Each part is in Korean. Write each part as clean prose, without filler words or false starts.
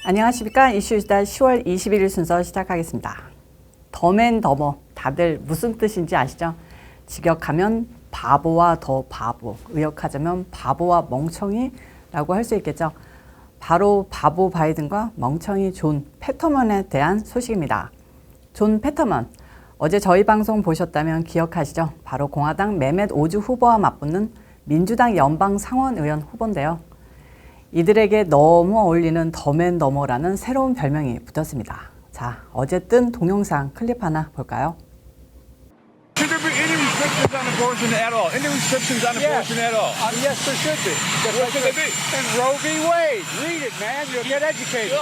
안녕하십니까. 이슈이다 10월 21일 순서 시작하겠습니다. 덤앤더머 다들 무슨 뜻인지 아시죠? 직역하면 바보와 더 바보, 의역하자면 바보와 멍청이라고 할 수 있겠죠. 바로 바보 바이든과 멍청이 존 패터먼에 대한 소식입니다. 존 패터먼, 어제 저희 방송 보셨다면 기억하시죠? 바로 공화당 메멧 오즈 후보와 맞붙는 민주당 연방 상원의원 후보인데요. 이들에게 너무 어울리는 덤앤더머라는 새로운 별명이 붙었습니다. 자, 어제 뜬 동영상 클립 하나 볼까요? Should there be any restrictions on abortion at all? Any restrictions on abortion at all? Yes, there should be. What should they be? And Roe v. Wade. Read it, man. You'll get educated.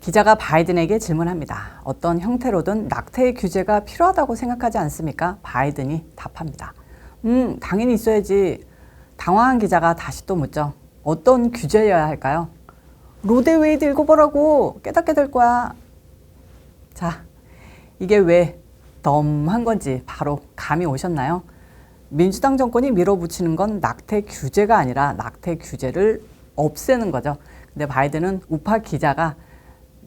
기자가 바이든에게 질문합니다. 어떤 형태로든 낙태 규제가 필요하다고 생각하지 않습니까? 바이든이 답합니다. 당연히 있어야지. 당황한 기자가 다시 또 묻죠. 어떤 규제여야 할까요? 로데 웨이드 읽어보라고. 깨닫게 될 거야. 자, 이게 왜 덤한 건지 바로 감이 오셨나요? 민주당 정권이 밀어붙이는 건 낙태 규제가 아니라 낙태 규제를 없애는 거죠. 근데 바이든은 우파 기자가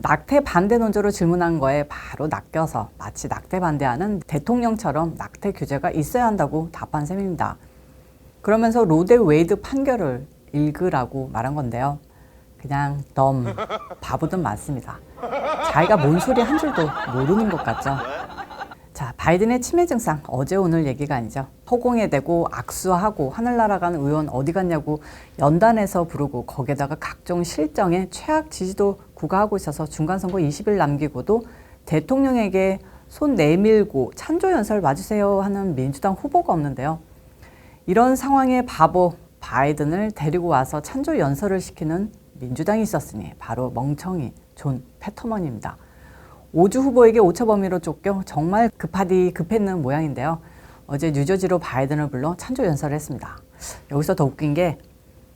낙태 반대 논조로 질문한 거에 바로 낚여서 마치 낙태 반대하는 대통령처럼 낙태 규제가 있어야 한다고 답한 셈입니다. 그러면서 로데 웨이드 판결을 읽으라고 말한 건데요. 그냥 바보든 맞습니다. 자기가 뭔 소리 한 줄도 모르는 것 같죠. 자, 바이든의 치매 증상 어제 오늘 얘기가 아니죠. 허공에 대고 악수하고 하늘 날아가는 의원 어디 갔냐고 연단에서 부르고 거기에다가 각종 실정에 최악 지지도 구가하고 있어서 중간선거 20일 남기고도 대통령에게 손 내밀고 찬조 연설 와주세요 하는 민주당 후보가 없는데요. 이런 상황에 바보 바이든을 데리고 와서 찬조 연설을 시키는 민주당이 있었으니 바로 멍청이 존 패터먼입니다. 오주 후보에게 오차 범위로 쫓겨 정말 급했는 모양인데요. 어제 뉴저지로 바이든을 불러 찬조 연설을 했습니다. 여기서 더 웃긴 게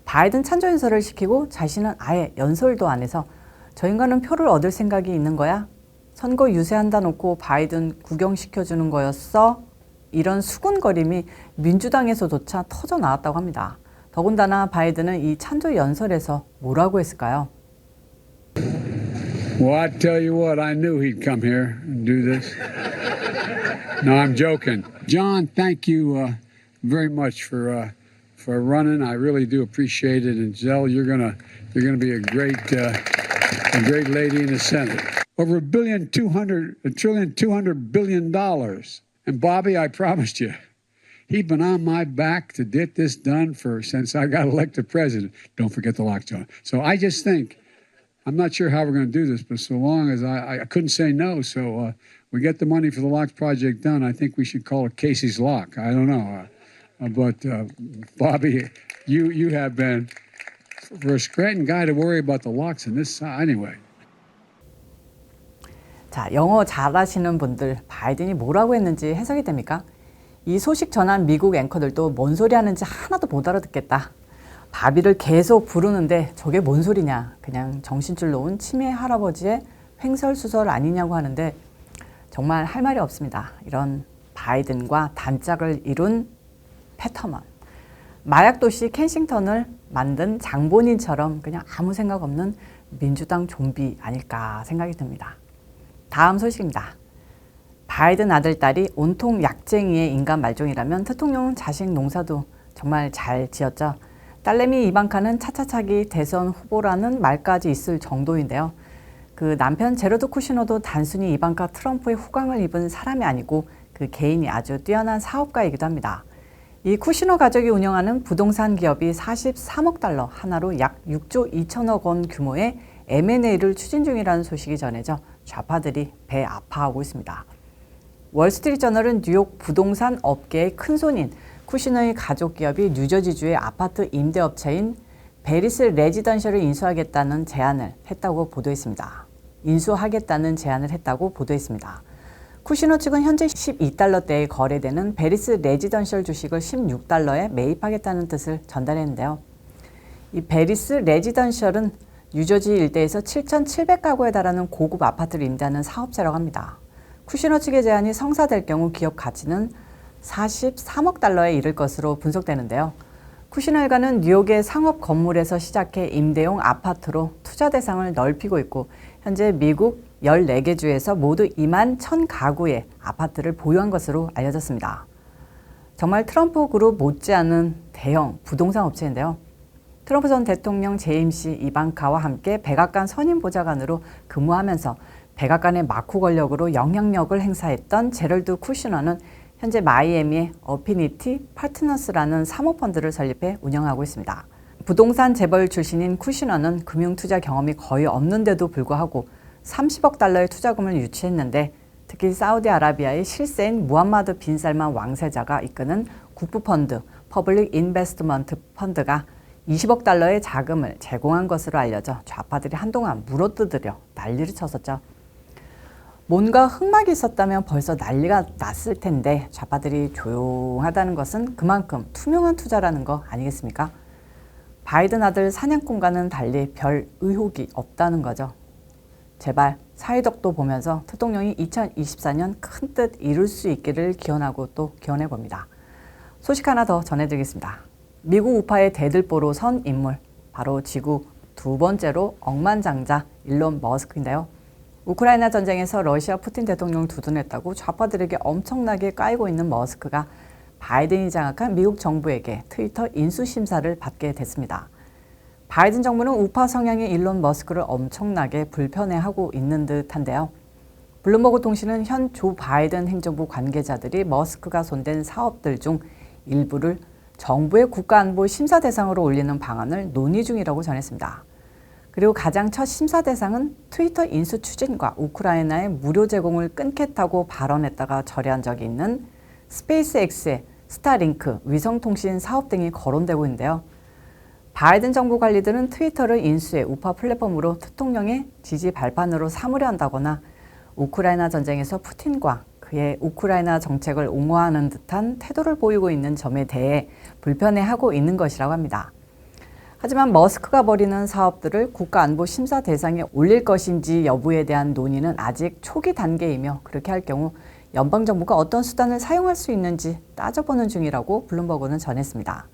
바이든 찬조 연설을 시키고 자신은 아예 연설도 안 해서 저 인간은 표를 얻을 생각이 있는 거야? 선거 유세한다 놓고 바이든 구경시켜주는 거였어? 이런 수군거림이 민주당에서조차 터져 나왔다고 합니다. 더군다나 바이든은 이 찬조 연설에서 뭐라고 했을까요? Well, I tell you what, I knew he'd come here and do this. No, I'm joking. John, thank you very much for running. I really do appreciate it. And Zell, you're gonna be a great lady in the Senate. Over $1.2 billion. And Bobby, I promised you, he's been on my back to get this done since I got elected president. Don't forget the lockdown. So I just think. I'm not sure how we're going to do this, but so long as I couldn't say no, so we get the money for the locks project done, I think we should call it Casey's Lock. I don't know. But Bobby, you have been, for a Scranton guy to worry about the locks in this, anyway. 자, 영어 잘하시는 분들 바이든이 뭐라고 했는지 해석이 됩니까? 이 소식 전한 미국 앵커들도 뭔 소리 하는지 하나도 못 알아듣겠다. 바비를 계속 부르는데 저게 뭔 소리냐. 그냥 정신줄 놓은 치매 할아버지의 횡설수설 아니냐고 하는데 정말 할 말이 없습니다. 이런 바이든과 단짝을 이룬 패터먼. 마약도시 켄싱턴을 만든 장본인처럼 그냥 아무 생각 없는 민주당 좀비 아닐까 생각이 듭니다. 다음 소식입니다. 바이든 아들딸이 온통 약쟁이의 인간 말종이라면 대통령은 자식 농사도 정말 잘 지었죠. 딸내미 이방카는 차차차기 대선 후보라는 말까지 있을 정도인데요. 그 남편 제러드 쿠시너도 단순히 이방카 트럼프의 후광을 입은 사람이 아니고 그 개인이 아주 뛰어난 사업가이기도 합니다. 이 쿠시너 가족이 운영하는 부동산 기업이 43억 달러, 하나로 약 6조 2천억 원 규모의 M&A를 추진 중이라는 소식이 전해져 좌파들이 배 아파하고 있습니다. 월스트리트저널은 뉴욕 부동산 업계의 큰손인 쿠시너의 가족 기업이 뉴저지주의 아파트 임대업체인 베리스 레지던셜을 인수하겠다는 제안을 했다고 보도했습니다. 쿠시너 측은 현재 12달러대에 거래되는 베리스 레지던셜 주식을 16달러에 매입하겠다는 뜻을 전달했는데요. 이 베리스 레지던셜은 뉴저지 일대에서 7,700가구에 달하는 고급 아파트를 임대하는 사업자라고 합니다. 쿠시너 측의 제안이 성사될 경우 기업 가치는 43억 달러에 이를 것으로 분석되는데요. 쿠시너 일가는 뉴욕의 상업 건물에서 시작해 임대용 아파트로 투자 대상을 넓히고 있고 현재 미국 14개 주에서 모두 2만 1,000가구의 아파트를 보유한 것으로 알려졌습니다. 정말 트럼프 그룹 못지않은 대형 부동산 업체인데요. 트럼프 전 대통령 재임 시 이방카와 함께 백악관 선임 보좌관으로 근무하면서 백악관의 마쿠 권력으로 영향력을 행사했던 제럴드 쿠시너는 현재 마이애미의 어피니티 파트너스라는 사모펀드를 설립해 운영하고 있습니다. 부동산 재벌 출신인 쿠시너는 금융투자 경험이 거의 없는데도 불구하고 30억 달러의 투자금을 유치했는데 특히 사우디아라비아의 실세인 무함마드 빈 살만 왕세자가 이끄는 국부펀드 퍼블릭 인베스트먼트 펀드가 20억 달러의 자금을 제공한 것으로 알려져 좌파들이 한동안 물어뜯으려 난리를 쳤었죠. 뭔가 흑막이 있었다면 벌써 난리가 났을 텐데 좌파들이 조용하다는 것은 그만큼 투명한 투자라는 거 아니겠습니까? 바이든 아들 사냥꾼과는 달리 별 의혹이 없다는 거죠. 제발 사회덕도 보면서 대통령이 2024년 큰 뜻 이룰 수 있기를 기원하고 또 기원해봅니다. 소식 하나 더 전해드리겠습니다. 미국 우파의 대들보로 선 인물, 바로 지구 두 번째로 억만장자 일론 머스크인데요. 우크라이나 전쟁에서 러시아 푸틴 대통령을 두둔했다고 좌파들에게 엄청나게 까이고 있는 머스크가 바이든이 장악한 미국 정부에게 트위터 인수 심사를 받게 됐습니다. 바이든 정부는 우파 성향의 일론 머스크를 엄청나게 불편해하고 있는 듯한데요. 블룸버그 통신은 현 조 바이든 행정부 관계자들이 머스크가 손댄 사업들 중 일부를 정부의 국가안보 심사 대상으로 올리는 방안을 논의 중이라고 전했습니다. 그리고 가장 첫 심사 대상은 트위터 인수 추진과 우크라이나의 무료 제공을 끊겠다고 발언했다가 절회한 적이 있는 스페이스X의 스타링크 위성통신 사업 등이 거론되고 있는데요. 바이든 정부 관리들은 트위터를 인수해 우파 플랫폼으로 대통령의 지지 발판으로 삼으려 한다거나 우크라이나 전쟁에서 푸틴과 그의 우크라이나 정책을 옹호하는 듯한 태도를 보이고 있는 점에 대해 불편해하고 있는 것이라고 합니다. 하지만 머스크가 벌이는 사업들을 국가안보 심사 대상에 올릴 것인지 여부에 대한 논의는 아직 초기 단계이며 그렇게 할 경우 연방정부가 어떤 수단을 사용할 수 있는지 따져보는 중이라고 블룸버그는 전했습니다.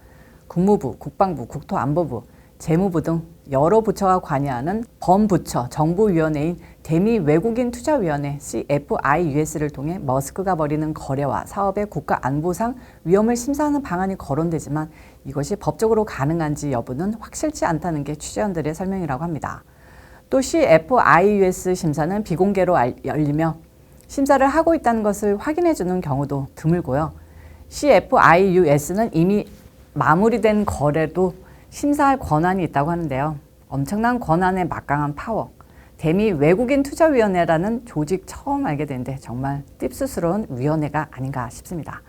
국무부, 국방부, 국토안보부, 재무부 등 여러 부처가 관여하는 범부처 정부위원회인 대미 외국인 투자위원회 CFIUS를 통해 머스크가 벌이는 거래와 사업의 국가안보상 위험을 심사하는 방안이 거론되지만 이것이 법적으로 가능한지 여부는 확실치 않다는 게 취재원들의 설명이라고 합니다. 또 CFIUS 심사는 비공개로 열리며 심사를 하고 있다는 것을 확인해주는 경우도 드물고요. CFIUS는 이미 마무리된 거래도 심사할 권한이 있다고 하는데요. 엄청난 권한의 막강한 파워, 대미 외국인 투자위원회라는 조직 처음 알게 되는데 정말 띨스스러운 위원회가 아닌가 싶습니다.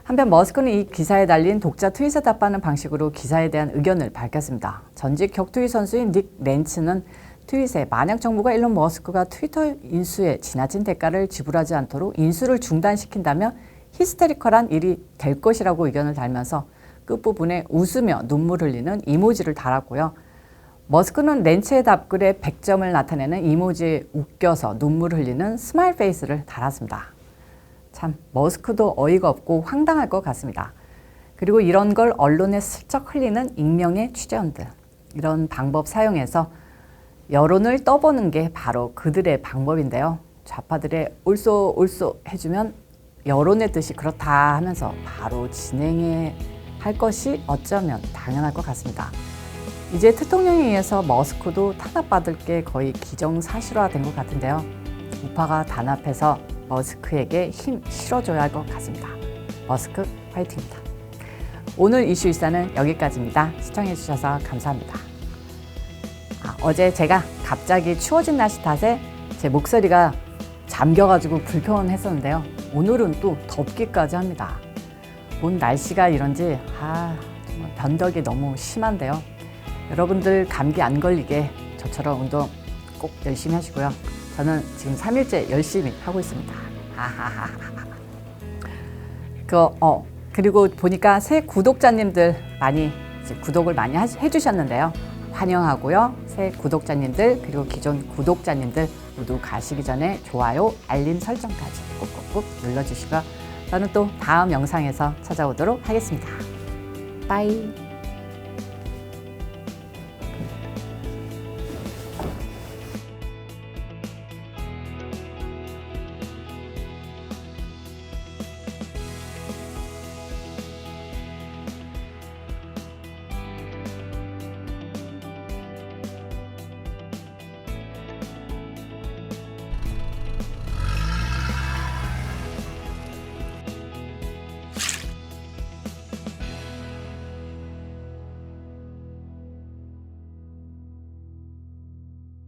한편 머스크는 이 기사에 달린 독자 트윗에 답하는 방식으로 기사에 대한 의견을 밝혔습니다. 전직 격투기 선수인 닉 렌츠는 트윗에 만약 정부가 일론 머스크가 트위터 인수에 지나친 대가를 지불하지 않도록 인수를 중단시킨다면 히스테리컬한 일이 될 것이라고 의견을 달면서 끝부분에 웃으며 눈물 흘리는 이모지를 달았고요. 머스크는 렌츠의 답글에 100점을 나타내는 이모지에 웃겨서 눈물 흘리는 스마일 페이스를 달았습니다. 참 머스크도 어이가 없고 황당할 것 같습니다. 그리고 이런 걸 언론에 슬쩍 흘리는 익명의 취재원들. 이런 방법 사용해서 여론을 떠보는 게 바로 그들의 방법인데요. 좌파들의 옳소 해주면 여론의 뜻이 그렇다 하면서 바로 진행해 할 것이 어쩌면 당연할 것 같습니다. 이제 대통령에 의해서 머스크도 탄압받을 게 거의 기정사실화된 것 같은데요. 우파가 단합해서 머스크에게 힘 실어줘야 할 것 같습니다. 머스크 화이팅입니다. 오늘 이슈 일사는 여기까지입니다. 시청해주셔서 감사합니다. 어제 제가 갑자기 추워진 날씨 탓에 제 목소리가 잠겨가지고 불편했었는데요. 오늘은 또 덥기까지 합니다. 온 날씨가 이런지 정말 변덕이 너무 심한데요. 여러분들 감기 안 걸리게 저처럼 운동 꼭 열심히 하시고요. 저는 지금 3일째 열심히 하고 있습니다. 그리고 보니까 새 구독자님들 많이 구독을 많이 해주셨는데요. 환영하고요. 새 구독자님들 그리고 기존 구독자님들 모두 가시기 전에 좋아요, 알림 설정까지 꾹꾹꾹 눌러주시고요. 저는 또 다음 영상에서 찾아오도록 하겠습니다. 빠이.